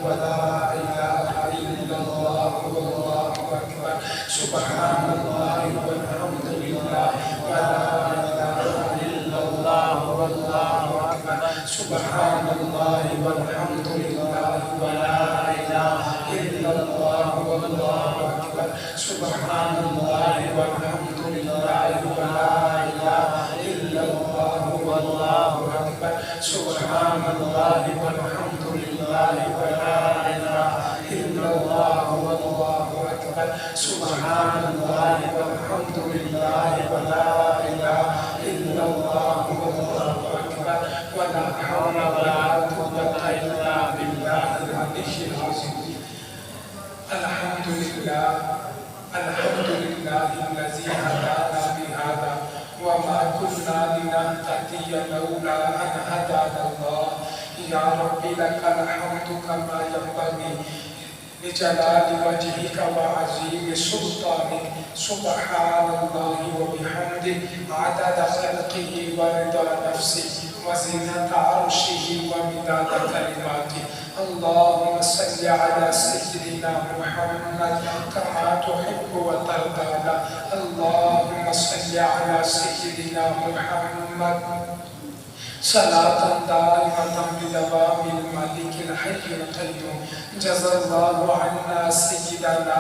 ولا إله إلا الله والله أكبر سبحان الله والحمد لله ولا إله إلا الله والله أكبر سبحان الله والحمد لله ولا إله إلا الله والله أكبر سبحان الله والحمد لله ولا إله إلا الله والله أكبر سبحان الله والحمد لله ولا إله إلا الله والله أكبر سبحان الله والحمد لله ولا إله إلا الله والله أكبر ولا حول ولا قوة إلا بالله العلي العظيم. الحمد لله الحمد لله الذي هدانا بهذا وما كنا لنهتدي لولا أن هدانا الله. يا رب لك الحمد كما ينبغي لجلال وجهك وعظيم سلطانك. سبحان الله وبحمده عدد خلقه ورضا نفسه وزنة عرشه ومداد كلماته. اللهم صل على سيدنا محمد كما تحب وترضى. اللهم صل على سيدنا محمد صلاة دائمة بدوام الملك الحي القيوم. جزا الله عنا سيدنا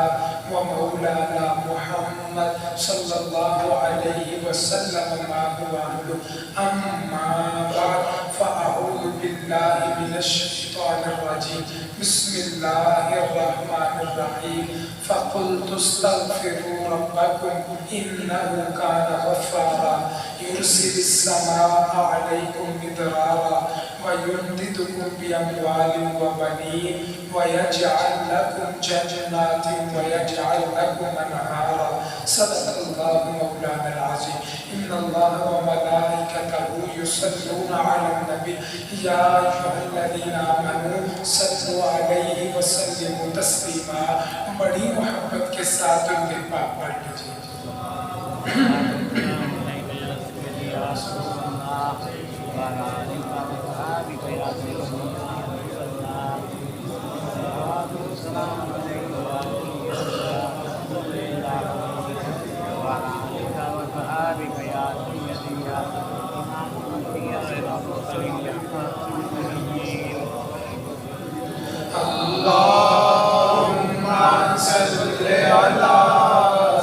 ومولانا محمد صلى الله عليه وسلم ما هو أهله. أما بعد فأعوذ بالله من الشيطان الرجيم. بسم الله الرحمن الرحيم. فقلت استغفروا ربكم إنه كان غفارا يرسل السماء عليكم مدرارا ويمددكم بأموال وبنين ويجعل لكم جنات ويجعل لكم أنهارا. صدق الله مولانا العظيم. إن الله وملائكته يصلون على النبي يا أيها الذين آمنوا صلوا عليه وسلموا تسليما. بڑی محبت کے ساتھ ان کے پاک پڑھ لیجیے. اللهم صل على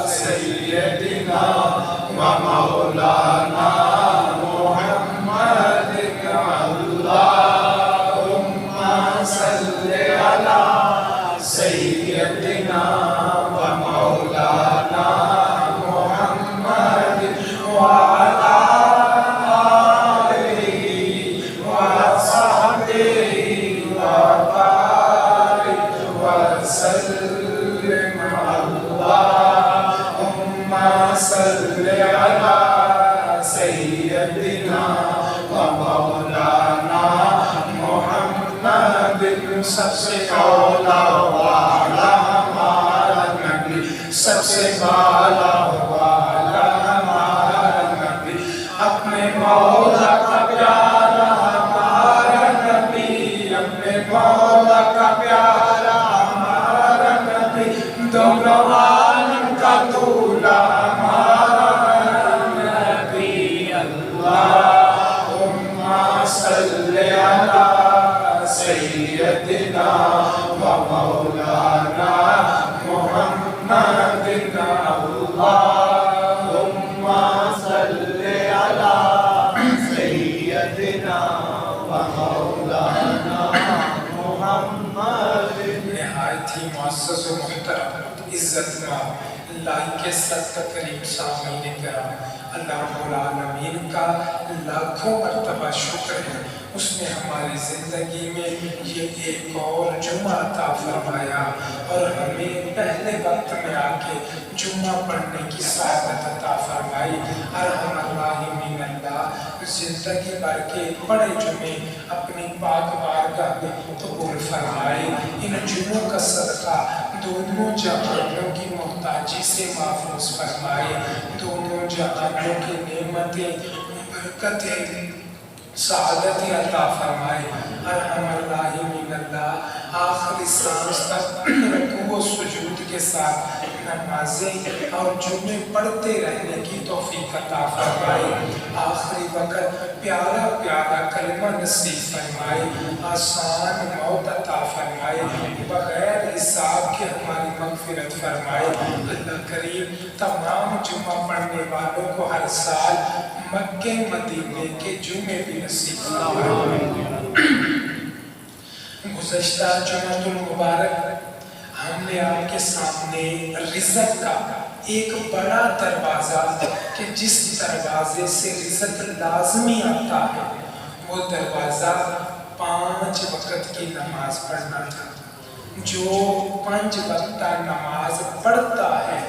سيدنا ومولانا محمد. اللهم صل على سيدنا ومولانا محمد وعلى آله وصحبه وبارك وسلم. اللهم صل على سيدنا ومولانا محمد. سب سے اولا والا ہمارا نبی، سب سے بالا والا ہمارا نبی، اپنے مولا کا پیارا ہمارا نبی، اپنے مولا کا پیارا ہمارا نبی، دونوں عالم کا دولا ہمارا نبی. اللہم صل علی سیدنا و مولانا محمد. اللہم صل علی سیدنا و مولانا محمد. نہایت ہی معزز و محترم عزت ماں لائق صدقہ کریم سامعین کرام، اللہ رب العالمین کا لاکھوں مرتبہ شکر ہے. اس نے ہماری زندگی میں یہ ایک اور جمعہ عطا فرمایا اور ہمیں پہلے وقت میں آ کے جمعہ پڑھنے کی سعادت عطا فرمائی. ارحم الراحمین اللہ زندگی بھر کے بڑے جمعے اپنی پاک بارگاہ میں قبول فرمائے. ان جمعوں کا صدقہ دونوں جہانوں کی محتاجی سے محفوظ فرمائے. دونوں جہانوں کی نعمتیں، برکتیں، سعادتیں عطا فرمائے. ارحم الراحمین اللہ آخری سانس تک رکوع و سجود کے ساتھ نمازیں اور جمعے پڑھتے رہنے کی توفیق عطا فرمائے، آخری وقت پیارا پیارا کلمہ نصیب فرمائے، آسان موت عطا فرمائے، بغیر حساب کے ہماری مغفرت فرمائے۔ اللہ کریم تمام جمعہ پڑھنے والوں کو ہر سال مکہ مدینے کے جمعے بھی نصیب فرمائے۔ گزشتہ جمعۃ المبارک ہم نے آپ کے سامنے رزق کا ایک بڑا دروازہ کہ جس دروازے سے رزق لازمی آتا ہے، وہ دروازہ 5 وقت کی نماز پڑھنا تھا۔ جو 5 وقتہ نماز پڑھتا ہے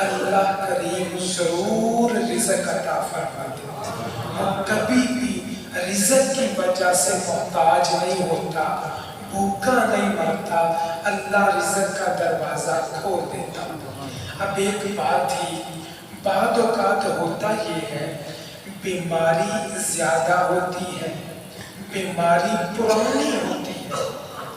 اللہ کریم ضرور رزق عطا فرماتے ہیں، اور کبھی بھی رزق کی وجہ سے محتاج نہیں ہوتا، بھوکا نہیں مرتا، اللہ رزق کا دروازہ کھول دیتا۔ اب ایک بات ہی، بعض اوقات ہوتا یہ ہے بیماری زیادہ ہوتی ہے، بیماری پرانی ہوتی ہے،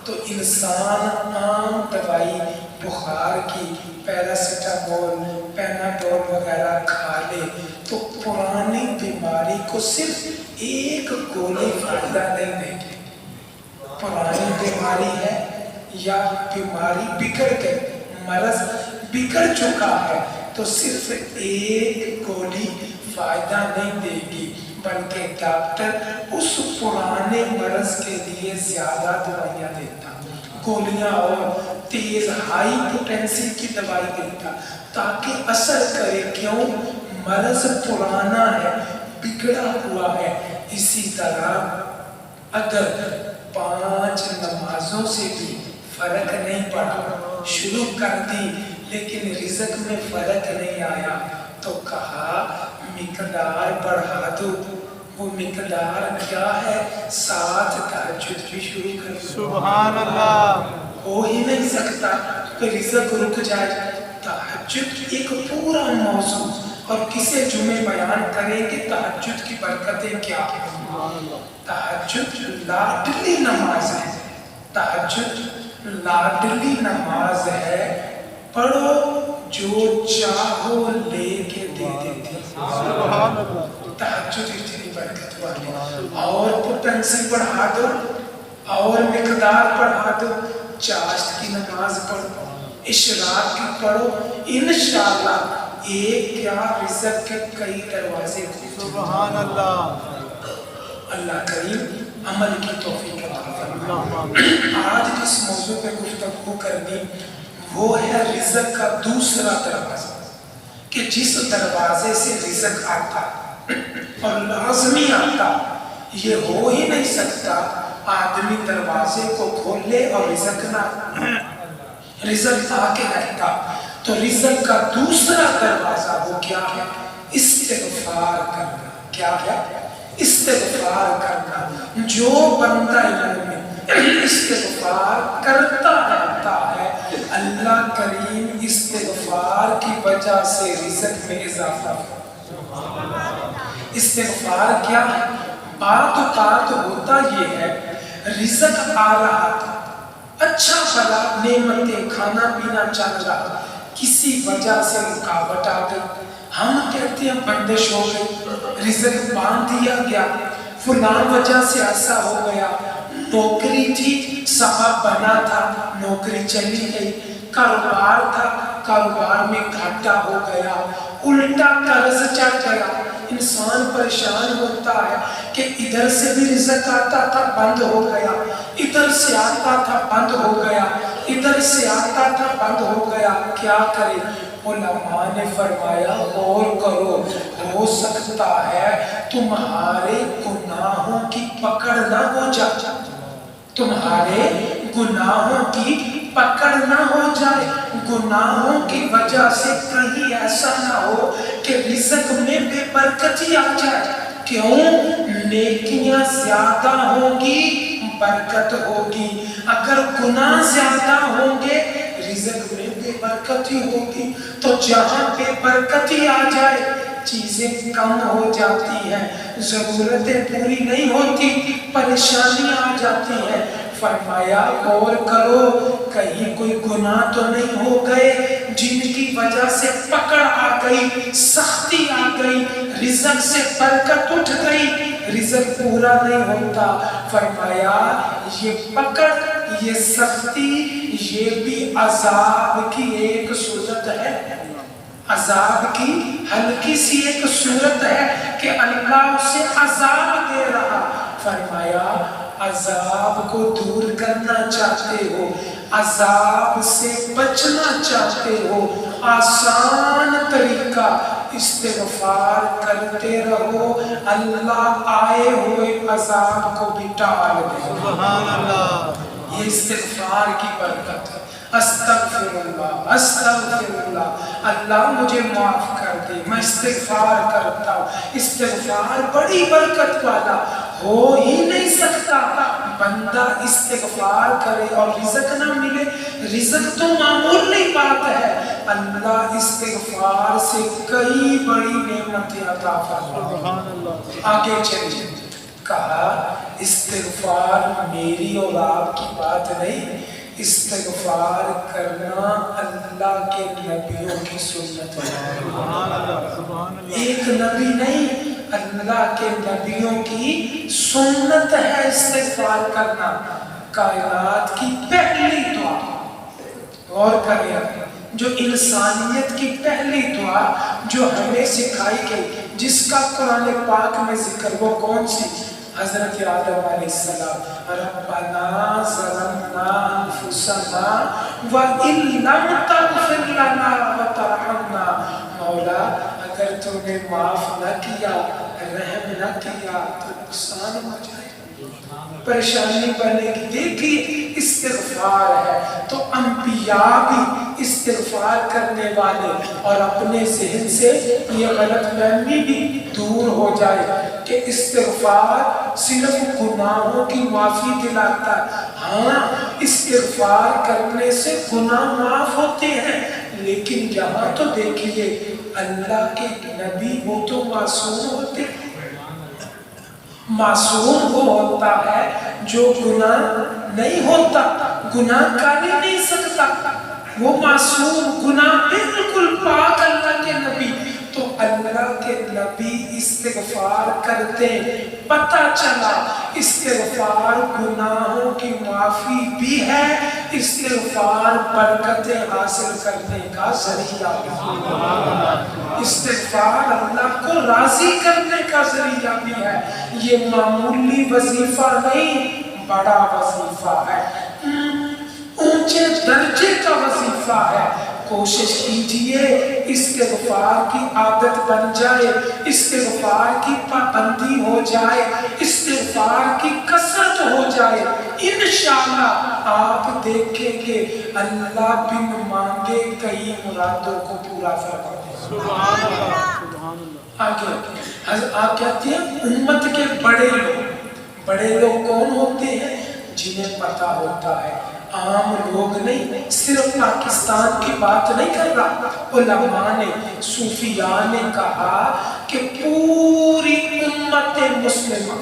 تو انسان عام دوائی بخار کی پیراسیٹامول پیناڈول وغیرہ کھا لے تو پرانی بیماری کو صرف ایک گولی فائدہ نہیں دے گی۔ پرانی بیماری ہے یا بیماری بگڑ گئی، مرض بگڑ چکا ہے تو صرف ایک گولی فائدہ نہیں دے گی، بلکہ ڈاکٹر اس پرانے مرض کے لیے زیادہ دوائیاں دیتا، گولیاں اور تیز ہائی پوٹینسی کی دوائی دیتا تاکہ اثر کرے۔ کیوں؟ مرض پرانا ہے، بگڑا ہوا ہے۔ اسی طرح اگر 5 نمازوں سے بھی فرق نہیں پڑا، شروع کر دی لیکن رزق میں فرق نہیں آیا، تو کہا مقدار بڑھا دو۔ وہ مقدار کیا ہے؟ 7 تہجد بھی شروع کر دو۔ سبحان اللہ! ہو ہی نہیں سکتا کہ رزق رک جائے۔ تہجد ایک پورا موضوع، اور کسے جمعے بیان کریں کہ تہجد کی برکتیں کیا ہیں۔ تہجد لاڈلی نماز ہے، تہجد لاڈلی نماز ہے، پڑھو جو چاہو لے کے دے دیتی۔ تہجد اتنی برکت والی، اور پوٹینسی بڑھا دو اور مقدار بڑھا دو، چاشت کی نماز پڑھو، اشراق کی پڑھو، انشاءاللہ ایک کیا رزق کے کئی دروازے کھلتے۔ سبحان اللہ! اللہ کریم عمل کی توفیق عطا فرمائے۔ آج جس موضوع پہ گفتگو کرنی وہ ہے رزق کا دوسرا دروازہ، کہ جس دروازے سے رزق آتا اور لازمی آتا، یہ ہو ہی نہیں سکتا آدمی دروازے کو کھول لے اور رزق نہ رزق آ کے رہتا۔ تو رزق کا دوسرا دروازہ وہ کیا ہے؟ استغفار کرنا۔ کیا ہے؟ استغفار کرنا۔ جو بندہ مومن استغفار کرتا رہتا ہے، اللہ کریم استغفار کی وجہ سے رزق میں اضافہ کرتا۔ استغفار کیا ہے؟ بات اوقات ہوتا یہ ہے رزق آ رہا تھا، اچھا بھلا نعمتیں کھانا پینا چل رہا، کسی وجہ سے رکاوٹ آ گئی، ہم کہتے ہیں بندش ہو گئی، رزق باندھ دیا گیا، فلاں وجہ سے ایسا ہو گیا، نوکری تھی صاحب بنا تھا نوکری چلی گئی، کاروبار تھا کاروبار میں گھاٹا ہو گیا، الٹا قرض چڑھ گیا۔ انسان پریشان ہوتا ہے کہ ادھر سے بھی رزق آتا تھا بند ہو گیا، ادھر سے آتا تھا بند ہو گیا، ادھر سے آتا تھا بند ہو گیا، کیا کرے؟ علماء نے فرمایا غور کرو، ہو سکتا ہے تمہارے گناہوں کی پکڑ نہ ہو جائے، تمہارے گناہوں کی پکڑ نہ ہو جائے، گناہوں کی وجہ سے کہیں ایسا نہ ہو کہ رزق میں بے برکتی آ جائے۔ کیوں؟ نیکیاں زیادہ ہوں گی برکت ہوگی، اگر گناہ زیادہ ہوں گے رزق میں بے برکتی ہوگی۔ تو جہاں بے برکتی آ جائے چیزیں کم ہو جاتی ہیں، ضرورتیں پوری نہیں ہوتی، پریشانی آ جاتی ہے، فرمایا غور کرو کہیں کوئی گناہ تو نہیں ہو گئے جن کی وجہ سے پکڑ آ گئی، سختی آ گئی، رزق سے برکت اٹھ گئی، رزق پورا نہیں ہوتا؟ فرمایا یہ پکڑ، یہ سختی، یہ بھی عذاب کی ایک صورت ہے، عذاب کی ہلکی سی ایک صورت ہے کہ اللہ اسے عذاب دے رہا۔ فرمایا عذاب کو دور کرنا چاہتے ہو، عذاب سے بچنا چاہتے ہو، آسان طریقہ استغفار کرتے رہو، اللہ آئے ہوئے عذاب کو بھی ٹال دے۔ سبحان اللہ، یہ استغفار کی برکت ہے۔ استغفر اللہ، استغفر اللہ، اللہ مجھے معاف کر دے، میں استغفار کرتا ہوں۔ استغفار بڑی برکت والا ہو ہی نہیں سکتا، بندہ استغفار کرے اور رزق نہ ملے، رزق تو معمولی بات ہے، اللہ استغفار سے کئی بڑی نعمتیں عطا فرمائے۔ آگے چلیے، کہا استغفار میری اور آپ کی بات نہیں، استغفار کرنا اللہ کے نبیوں کی سنت ہے۔ ایک نبی نہیں، اللہ کے نبیوں کی سنت ہے استغفار کرنا۔ کائنات کی پہلی دعا، غور کریں، جو انسانیت کی پہلی دعا جو ہمیں سکھائی گئی، جس کا قرآن پاک میں ذکر، وہ کون سی؟ حضرت آدم علیہ السلام، ربنا ظلمنا انفسنا وَإِن لَمْ تَغْفِرْ لَنَا وَتَرْحَمْنَا، مولا اگر تو نے معاف نہ کیا، رحم نہ کیا تو نقصان ہو جائے، پریشانی بنے گی۔ دیکھیے استغفار ہے تو انبیاء بھی استغفار کرنے والے، اور اپنے ذہن سے یہ غلط فہمی بھی دور ہو جائے کہ استغفار صرف گناہوں کی معافی دلاتا ہے۔ ہاں استغفار کرنے سے گناہ معاف ہوتے ہیں، لیکن یہاں تو دیکھیے اللہ کے نبی وہ تو معصوم ہوتے ہیں۔ معصوم وہ ہوتا ہے جو گناہ نہیں ہوتا، گناہ کر ہی نہیں سکتا، وہ معصوم، گناہ بالکل پاک اللہ کے نبی۔ تو اللہ کے نبی استغفار کرتے، پتہ چلا استغفار گناہوں کی معافی بھی ہے، استغفار برکتیں حاصل کرنے کا ذریعہ بھی، استغفار اللہ کو راضی کرنے کا ذریعہ بھی ہے۔ یہ معمولی وظیفہ نہیں، بڑا وظیفہ ہے، اونچے درجے کا وظیفہ ہے۔ کوشش کیجئے استغفار کی عادت بن جائے، استغفار کی پابندی ہو جائے، استغفار کی کثرت ہو جائے، انشاءاللہ آپ دیکھیں گے اللہ بن مانگے کئی مرادوں کو پورا فرما دے۔ سبحان اللہ۔ آگے آپ کہتے ہیں امت کے بڑے لوگ کون ہوتے ہیں؟ جنہیں پتہ ہوتا ہے، عام لوگ نہیں، صرف پاکستان کی بات نہیں کر رہا، علماء نے، صوفیاء نے کہا کہ پوری امت مسلمہ،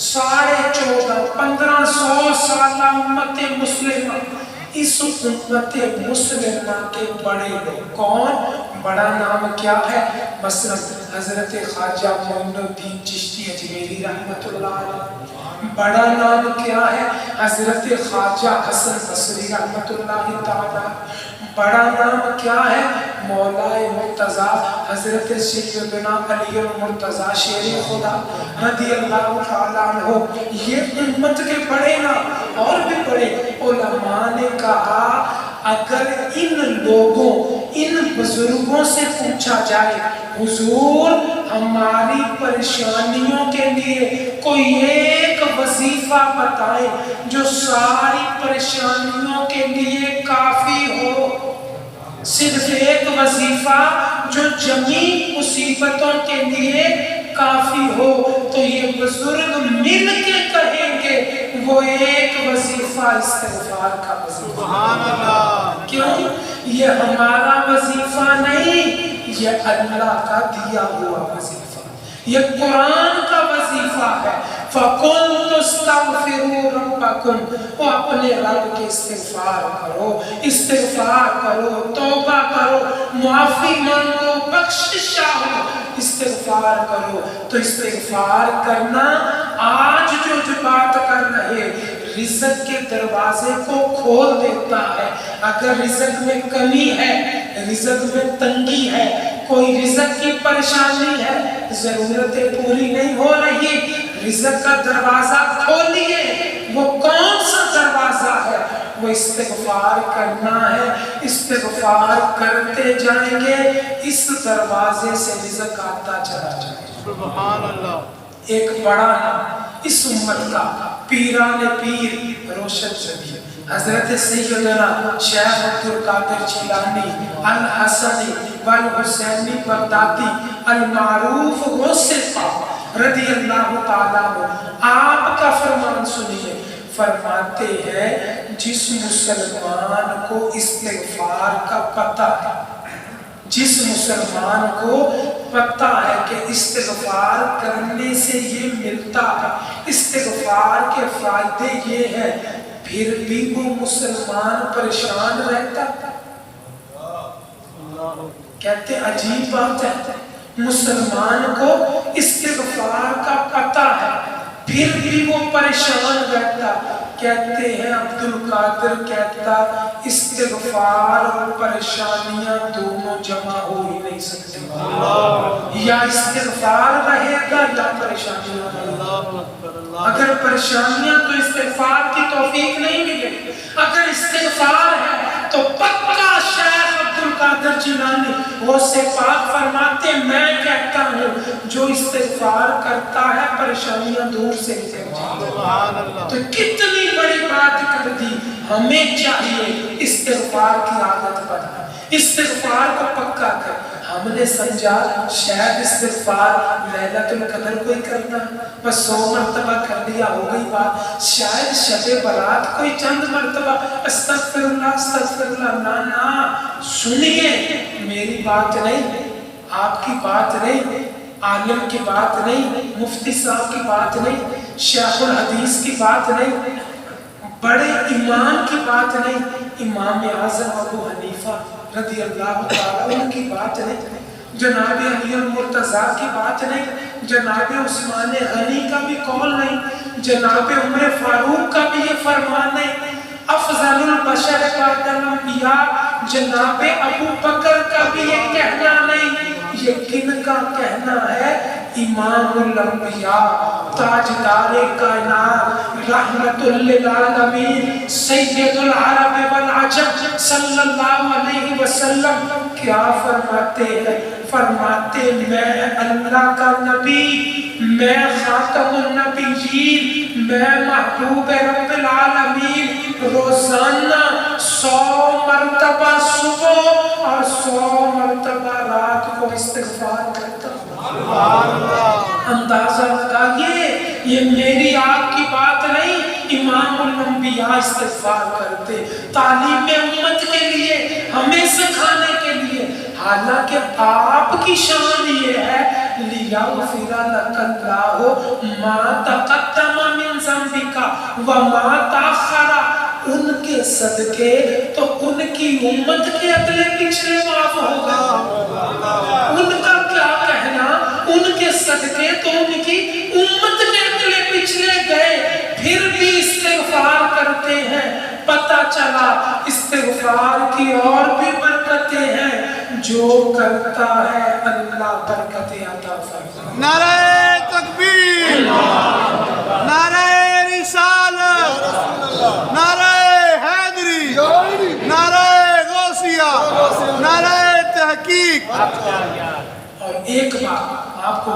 1450-1500 سالہ امت مسلمہ، اس امت مسلمہ کے بڑے لوگ کون؟ بڑا نام کیا ہے؟ مثلا حضرت خواجہ معین الدین چشتی اجمیری رحمۃ اللہ علیہ۔ بڑا نام کیا ہے؟ حضرت خواجہ حسن بصری رحمۃ اللہ تعالی۔ بڑا نام کیا ہے؟ مولا مرتضیٰ حضرت سیدنا علی المرتضیٰ شیر خدا رضی اللہ تعالیٰ عنہ۔ یہ امت کے بڑے نام، اور بھی بڑے علماء نے کہا اگر ان لوگوں، ان بزرگوں سے پوچھا جائے حضور ہماری پریشانیوں کے لیے کوئی ایک وظیفہ بتائیں جو ساری پریشانیوں کے لیے کافی ہو، صرف ایک وظیفہ جو جمیع مصیبتوں کے لیے کافی ہو، تو یہ بزرگ مل کے کہیں گے وہ ایک وظیفہ استغفار کا وظیفہ۔ سبحان اللہ۔ کیوں؟ یہ ہمارا وظیفہ نہیں، یہ اللہ کا دیا ہوا وظیفہ، یہ قرآن کا وظیفہ ہے۔ فَقُلْتُ اسْتَغْفِرُوا رَبَّكُمْ، وہ اپنے رب کے استغفار کرو، استغفار کرو، توبہ کرو، معافی مانگو، بخشش چاہو، استغفار کرو۔ تو استغفار کرنا آج جو بات کر رہے رزق کے دروازے کو کھول دیتا ہے۔ اگر رزق میں کمی ہے، رزق میں تنگی ہے، کوئی رزق کی پریشانی ہے، ضرورتیں پوری نہیں ہو رہی، رزق کا دروازہ کھولیے۔ وہ کون سا دروازہ ہے؟ وہ استغفار کرنا ہے۔ استغفار کرتے جائیں گے، اس دروازے سے رزق آتا چلا جائے گا۔ سبحان اللہ۔ ایک بڑا نام اس امت کا پیران پیر روشن شبیر حضرت سیدنا شیخ عبدالقادر جیلانی الحسنی والحسینی بغدادی المعروف غوث پاک رضی اللہ تعالیٰ عنہ، آپ کا فرمان سنیے۔ فرماتے ہیں جس مسلمان کو استغفار کا پتہ ہے، جس مسلمان کو پتہ ہے کہ استغفار کرنے سے یہ ملتا ہے، استغفار کے فائدے یہ ہے، پھر بھی وہ مسلمان پریشان رہتا۔ کہتے عجیب بات ہے، مسلمان کو استغفار کا پتہ ہے، پھر بھی وہ پریشان رہتا۔ کہتے ہیں عبدالقادر کہتا استغفار اور پریشانیاں دونوں جمع ہو ہی نہیں سکتی، یا استغفار رہے گا یا پریشانیاں رہے گا۔ اگر پریشانیاں تو استغفار کی توفیق نہیں ملے، اگر استغفار ہے تو پکا شیخ عبدالقادر جیلانی وہ سے پاک فرماتے میں کہتا ہوں جو استغفار کرتا ہے پریشانیاں دور سے نکل جاتی۔ تو کتنی بڑی بات کر دی، ہمیں چاہیے استغفار کی عادت بنا، استغفار کو پکا کر۔ ہم نے سمجھا شاید استغفار لیلۃ القدر کو ہی کرنا، بس 100 مرتبہ کر لیا ہو گئی بات، شاید شب برات کوئی چند مرتبہ استغفر اللہ استغفر اللہ۔ نا سنیے، میری بات نہیں، آپ کی بات نہیں، عالم کی بات نہیں، مفتی صاحب کی بات نہیں، شیخ الحدیث کی بات نہیں، بڑے امام کی بات نہیں، امام اعظم ابو حنیفہ رضی اللہ تعالیٰ عنہ کی بات نہیں، جناب علی المرتضیٰ کی بات نہیں، جناب عثمان غنی کا بھی قول نہیں، جناب عمر فاروق کا بھی یہ فرمان نہیں، افضل البشر بعد الانبیاء جناب ابو بکر کا بھی یہ کہنا نہیں۔ یہ کن کا کہنا ہے؟ امام الانبیاء، تاجدار کائنات، رحمت للعالمین، سید العرب والعجم صلی اللہ علیہ وسلم کیا فرماتے ہیں؟ فرماتے میں اللہ کا نبی، میں خاتم النبیین، میں محبوب رب العالمین روزانہ 100 مرتبہ صبح اور 100 مرتبہ رات کو استغفار کرتا ہوں۔ اندازہ لگائیے، یہ میری آپ کی بات نہیں، امام الانبیاء استغفار کرتے، تعلیم امت کے لیے، ہمیں سکھانے کے لیے۔ حالانکہ آپ کی شان یہ ہے لِيَغْفِرَ لَكَ اللَّهُ مَا تَقَدَّمَ مِن ذَنبِكَ وَمَا تَأَخَّرَ، ان کے صدقے تو ان کی امت کے اگلے پچھلے معاف ہوگا۔ ان کا کیا کہنا، ان کے صدقے تو ان کی امت کے اگلے پچھلے گئے، پھر بھی استغفار کرتے ہیں۔ پتہ چلا استغفار کی اور بھی برکتیں ہیں، جو کرتا ہے اللہ برکتیں عطا فرماتا۔ نعرہ تکبیر، نعرہ رسالت، نعرہ حیدری، نعرہ غوثیہ، نعرہ تحقیق۔ اور ایک بات آپ کو،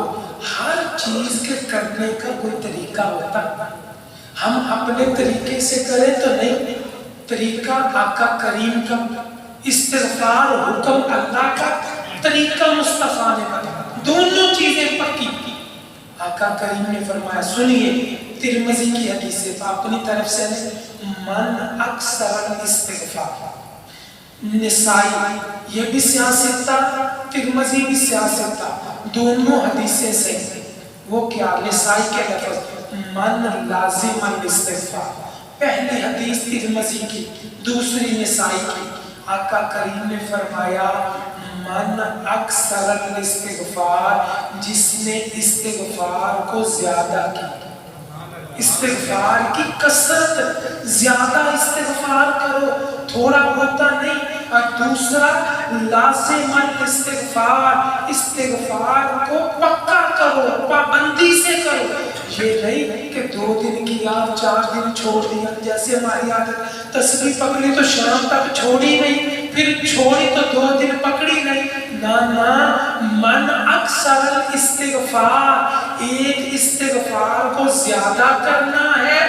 ہر چیز کے کرنے کا کوئی طریقہ ہوتا ہے، ہم اپنے طریقے سے کریں تو نہیں، طریقہ آقا کریم کا، استغفار حکم اللہ کا، طریقہ مصطفیٰ نے بتایا، دونوں چیزیں پکی کی۔ آقا کریم نے فرمایا، سنیے ترمذی کی حدیث ہے، اپنی طرف سے من اکثر الاستغفار، نسائی یہ بھی سیاست تھا، ترمذی بھی سیاست تھا، دونوں حدیثیں صحیح۔ وہ کیا؟ نسائی کے لفظ من لازم الاستغفار. پہلی حدیث ترمذی کی، دوسری نسائی کی. آقا کریم نے فرمایا من اکثر الاستغفار، جس نے استغفار کو زیادہ کی، استغفار کی کثرت، زیادہ استغفار کرو، تھوڑا ہوتا نہیں. اور دوسرا لازم الاستغفار، استغفار کو پکا کرو، پابندی سے کرو. یہ نہیں کہ 2 دن کیا 4 دن چھوڑ دیا. جیسے ہماری عادت، تسبیح پکڑی تو شام تک چھوڑی نہیں، پھر چھوڑی تو 2 دن پکڑی نہیں. نہ، من اکثر استغفار، ایک استغفار کو زیادہ کرنا ہے،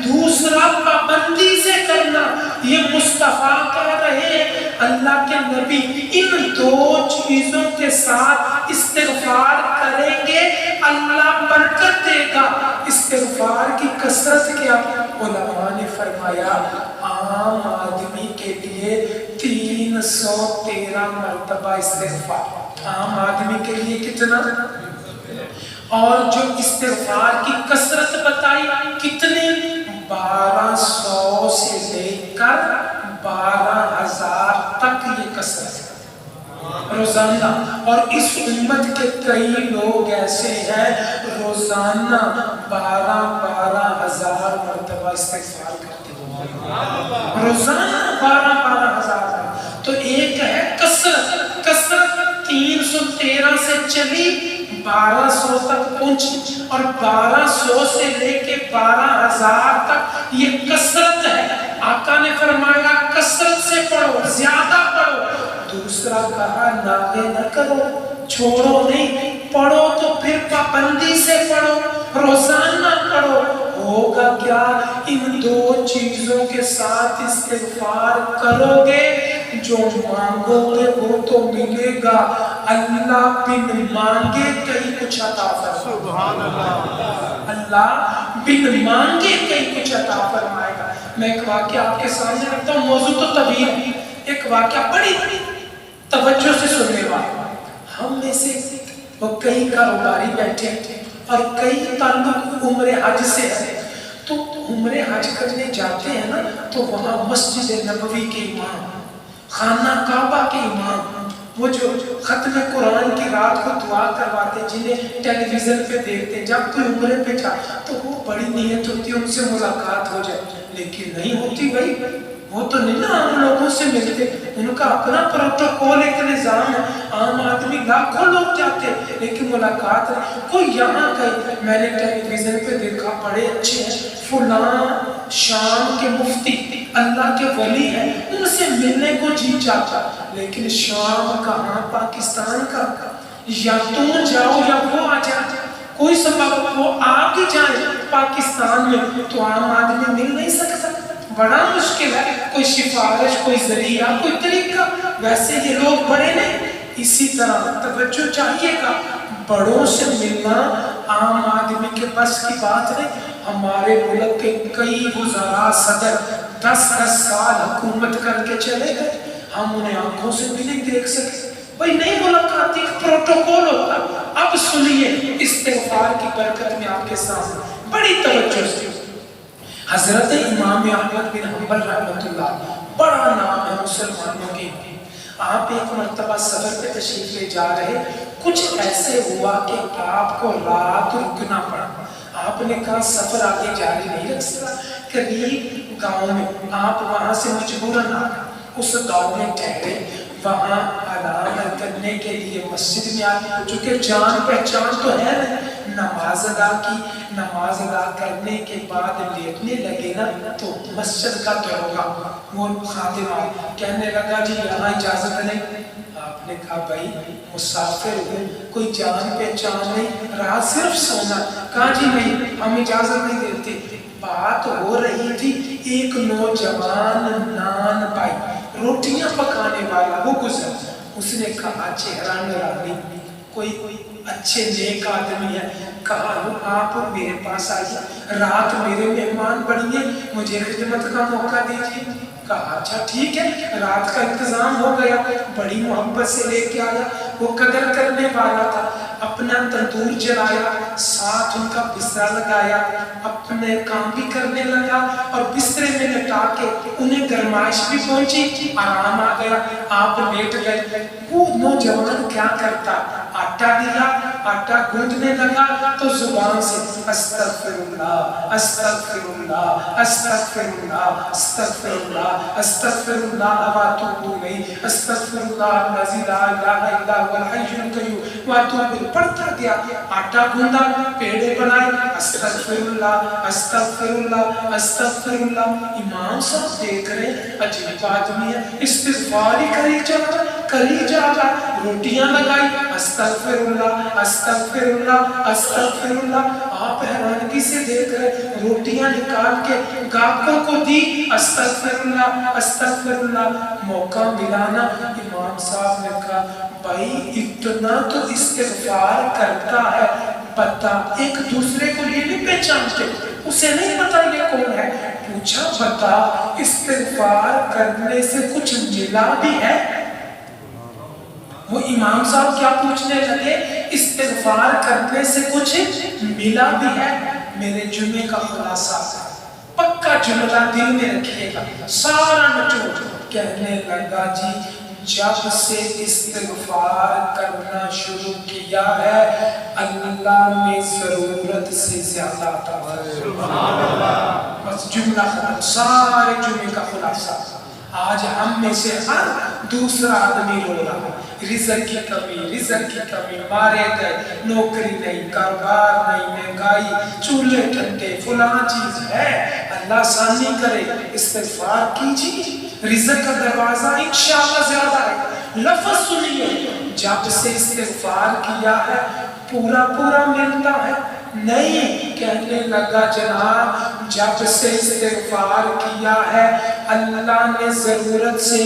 دوسرا پابندی سے کرنا. یہ مصطفیٰ کہہ رہے اللہ کے نبی ان 2 چیزوں کے ساتھ استغفار کریں گے اللہ برکت دے گا. استغفار کی کثرت کیا؟ علماء نے فرمایا عام آدمی کے لیے 313 مرتبہ استغفار. عام آدمی کے لیے کتنا؟ اور جو استغفار کی کثرت بتائی کتنے؟ 1200 سے لے کر 12,000 تک یہ کثرت روزانہ. اور اس امت کے کئی لوگ ایسے ہیں روزانہ 12,000 مرتبہ استغفار کرتے ہیں، روزانہ 12,000. تو ایک ہے کثرت، کثرت 313 سے چلی 1200 تک پہنچی، اور 1200 سے لے کے 12,000 تک یہ کثرت ہے. آقا نے فرمایا کثرت سے پڑھو، زیادہ پڑھو. دوسرا کہا ناغے نہ کرو، چھوڑو نہیں، پڑھو تو پھر پابندی سے پڑھو، روزانہ پڑھو. ہوگا کیا؟ ان 2 چیزوں کے ساتھ استغفار کرو گے، جو مانگو گے وہ تو ملے گا. اللہ بن مانگے کئی کچھ عطا فرمائے گا. اللہ بن مانگے کئی کچھ عطا فرمائے گا. میں ایک واقعہ آپ کے سامنے رکھتا ہوں، موضوع تو طویل ہے. ایک واقعہ بڑی توجہ سے سننے والا. ہم میں سے وہ کئی کاروباری بیٹھے اور کئی تعلق عمر حج سے ہے. تو عمر حج کرنے جاتے ہیں نا، تو وہاں مسجد نبوی کے امام، خانہ کعبہ کے امام، وہ جو ختم قرآن کی رات کو دعا کرواتے، جنہیں ٹیلی ویژن پہ دیکھتے، جب کوئی عمرے پہ جا تو وہ بڑی نیت ہوتی ہے ان سے ملاقات ہو جائے، لیکن نہیں ہوتی بھائی. وہ تو نہیں نا عام لوگوں سے ملتے، ان کا اپنا پروٹوکول ایک نظام ہے. عام آدمی لاکھوں لوگ جاتے لیکن ملاقات نہیں. کوئی یہاں گئے، میں نے ٹیلی ویژن پہ دیکھا بڑے اچھے ہیں، فلاں شام کے مفتی اللہ کے ولی ہیں، ان سے ملنے کو جی چاہتا. لیکن شام کہاں؟ پاکستان کا. یا تم جاؤ یا وہ آ جائے، کوئی سبب وہ آ بھی جائے پاکستان میں تو عام آدمی مل نہیں سکتا. بڑا مشکل ہے. کوئی سفارش، کوئی ذریعہ، کوئی طریقہ. ویسے یہ لوگ بڑے نہیں. اسی طرح توجہ چاہیے گا، بڑوں سے ملنا عام آدمی کے بس کی بات نہیں. ہمارے ملک کے کئی وزراء صدر 10 سال حکومت کر کے چلے گئے، ہم انہیں آنکھوں سے بھی نہیں دیکھ سکے. بھئی نہیں ملاقات، ایک پروٹوکول ہوتا. اب سنیے استغفار کی برکت میں آپ کے سامنے بڑی توجہ سے. حضرت امام احمد بن حنبل رحمۃ اللہ، بڑا نام ہے مسلمانوں کے. آپ ایک مرتبہ سفر پہ تشریف لے جا رہے، کچھ ایسے ہوا کہ آپ کو رات رکنا پڑا. آپ نے کہا سفر آگے جاری نہیں رکھ سکتا. قریب گاؤں میں آپ وہاں سے مجبوراً آ گئے، اس گاؤں میں ٹھہرے. وہاں آرام کرنے کے لیے مسجد میں آئے، چونکہ جان پہچان تو ہے نا. نماز ادا کی، نماز ادا کرنے کے بعد لیٹنے لگے نا تو مسجد کا دروگا وہ خادم آئے، کہنے لگا جی یہاں اجازت نہیں. آپ نے کہا بھائی مسافر ہوں، کوئی جان پہچان نہیں، رات صرف سونا. کہا جی نہیں ہم اجازت نہیں دیتے. بات ہو رہی تھی، ایک نوجوان نان پائی روٹیاں پکانے والا وہ گزر. اس نے کہا چہرہ نورانی، کوئی اچھے نیک آدمی ہے. کہا آپ میرے پاس آئیے، رات میرے مہمان بنیے، مجھے خدمت کا موقع دیجیے. کہا اچھا ٹھیک ہے. رات کا انتظام ہو گیا، بڑی محبت سے لے کے آیا. وہ قدر کرنے والا تھا. اپنا تندور جلایا، ساتھ ان کا بستر لگایا، اپنے کام بھی کرنے لگا اور بسترے میں لٹا کے انہیں گرمائش بھی پہنچی، آرام آ گیا، آپ لیٹ گئے۔ وہ نوجوان کیا کرتا؟ آٹا لیا، آٹا گوندنے لگا تو زبان سے استغفر اللہ استغفر اللہ استغفر اللہ استغفر اللہ استغفر اللہ واتوب الیہ استغفر اللہ الذی لا الہ الا هو الحی القیوم واتوب الیہ، پڑھتا گیا، آٹا گوندا، پیڑے بنائے، استغفر اللہ استغفر اللہ استغفر اللہ۔ امام صاحب دیکھ رہے عجیب آدمی ہے، استغفار ہی کری جا رہا، روٹیاں لگائی، استغفر اللہ استغفر اللہ استغفر اللہ۔ آپ حیرانگی سے دیکھ رہے، روٹیاں نکال کے گاہکوں کو دی، استغفر اللہ استغفر اللہ۔ موقع ملانا، امام صاحب نے کہا بھائی اتنا تو استغفار کرتا ہے، بتا ایک دوسرے کو یہ نہیں پہچانتے، اسے نہیں پتا یہ کون ہے؟ پوچھا بتا استغفار کرنے سے کچھ ملا بھی ہے؟ وہ امام صاحب کیا پوچھنے لگے؟ استغفار کرنے سے کچھ ملا بھی ہے؟ میرے جمعے کا خلاصہ پکا جملہ دل میں رکھیے گا، سارا نچوڑ۔ کہنے لگا جی جب سے استغفار کرنا شروع کیا ہے اللہ نے ضرورت سے زیادہ عطا فرمایا۔ بس جملہ ختم، سارے جمعے کا خلاصہ۔ آج ہم میں سے ہر دوسرا آدمی رو رہا ہے، رزق کی کمی، مارے گئے، نوکری نہیں، کاروبار نہیں، مہنگائی، چولہے ٹھنڈے، فلاں چیز ہے، اللہ آسانی کرے۔ استغفار کیجیے، رزق کا دروازہ انشاءاللہ زیادہ ہے۔ لفظ سنیے، جب سے استغفار کیا ہے پورا ملتا ہے نہیں۔ کہنے لگا جناب جب سے استغفار کیا ہے اللہ نے ضرورت سے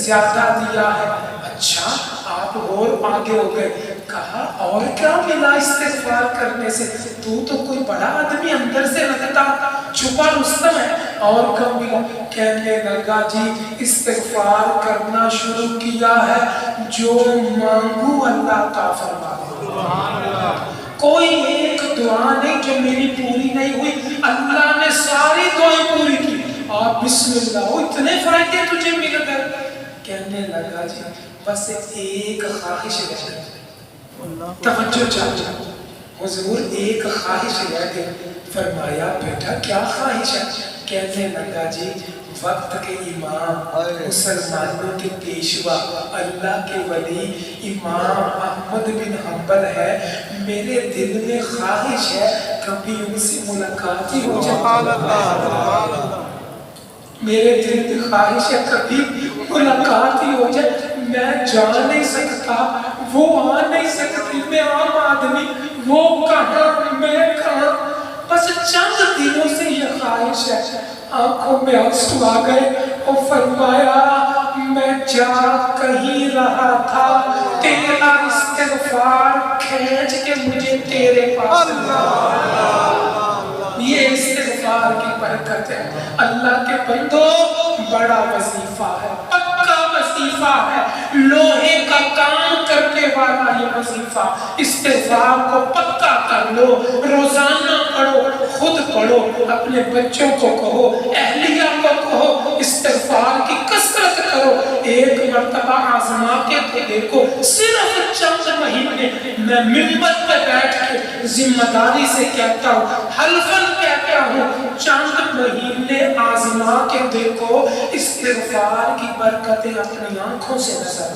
زیادہ دیا ہے۔ اچھا آپ اور آگے ہو گئے، کہا اور کیا ملا استغفار کرنے سے؟ تو کوئی بڑا آدمی اندر سے لگتا چھپا رستم ہے، اور کم ملا؟ کہنے لگا جی استغفار کرنا شروع کیا ہے، جو مانگو اللہ عطا فرما دے۔ کوئی ایک دعا نہیں جو میری پوری نہیں ہوئی، اللہ نے ساری دعائیں پوری کی۔ آپ بسم اللہ، اتنے فائدے تجھے مل گئے۔ کہنے لگا جی بس ایک خواہش رہ گئی، توجہ چاہتا حضور ایک خواہش رہ گئی۔ فرمایا بیٹا کیا خواہش ہے؟ کہنے لگا جی وقت کے امام، مسلمانوں کے پیشوا، اللہ کے ولی امام احمد بن حنبل ہے، میرے دل میں خواہش ہے کبھی ان سے ملاقات ہی ہو جائے۔ میرے دل میں خواہش ہے کبھی ملاقات ہی ہو جائے۔ میں جا نہیں سکتا، وہ آ نہیں سکتی، میں عام آدمی، وہ کہاں میں کہاں، بس چند دنوں سے یہ خواہش ہے۔ آنکھوں میں آنسو آ گئے اور فرمایا میں جا کہیں رہا تھا، تیرا استغفار کھینچ کے مجھے تیرے پاس یہ استغفار کی برکت ہے۔ اللہ کے بندو بڑا وظیفہ ہے، پکا وظیفہ ہے، لوہے کا کام کرنے والا یہ وظیفہ۔ استغفار کو پکا کر لو، روزانہ پڑھو، خود پڑھو، اپنے بچوں کو کہو، اہلیہ کو کہو، استغفار کی کثرت کرو۔ ایک مرتبہ آزما کے تو دیکھو، صرف چند مہینے میں منبر پہ بیٹھ کے ذمہ داری سے کہتا ہوں، حلفاً کہتا ہوں، چند مہینے آزما کے دیکھو، استغفار کی برکتیں اپنی آنکھوں سے نظر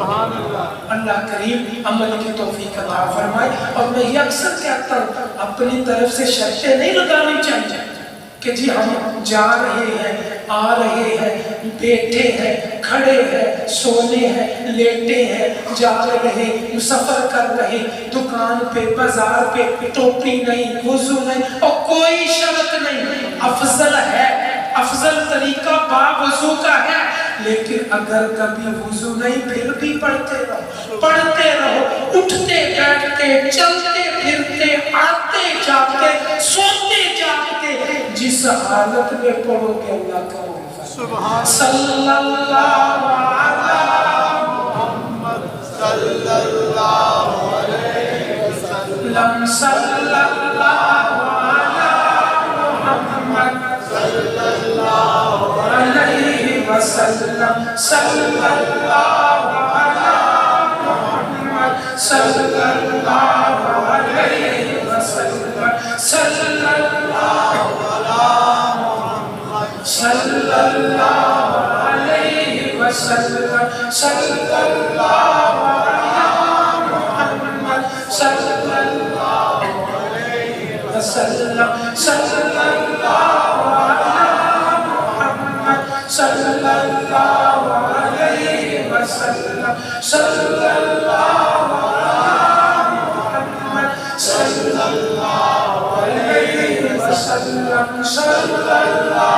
آئیں۔ اللہ کریم عمل کی توفیق عطا فرمائے۔ اور میں یہ اکثر کہتا ہوں اپنی طرف سے شرطیں نہیں لگانی چاہیے کہ جی ہم جا رہے ہیں، آ رہے ہیں، بیٹھے ہیں، کھڑے ہیں، سونے ہیں، لیٹے ہیں، جا رہے ہیں، سفر کر رہے ہیں، دکان پہ، بازار پہ، ٹوپی نہیں، وضو نہیں، اور کوئی شرط نہیں۔ افضل ہے، افضل طریقہ با وضو کا ہے، لیکن اگر کبھی وضو نہیں پھر بھی پڑھتے رہو، اٹھتے بیٹھتے، چلتے پھرتے، آتے جاتے، سوتے جاگتے، جس حالت میں پڑھو گے اللہ کا معرفت۔ صلی اللہ علیہ محمد صلی اللہ علیہ صلی اللہ علی محمد صلی اللہ علیہ وسلم صلی اللہ علی محمد صلی اللہ علیہ وسلم صلی اللہ صلی اللہ علیہ وسلم صلی اللہ علی محمد صلی اللہ علیہ وسلم صلی اللہ علی محمد صلی اللہ علیہ وسلم صلی اللہ علی محمد صلی اللہ علیہ وسلم صلی اللہ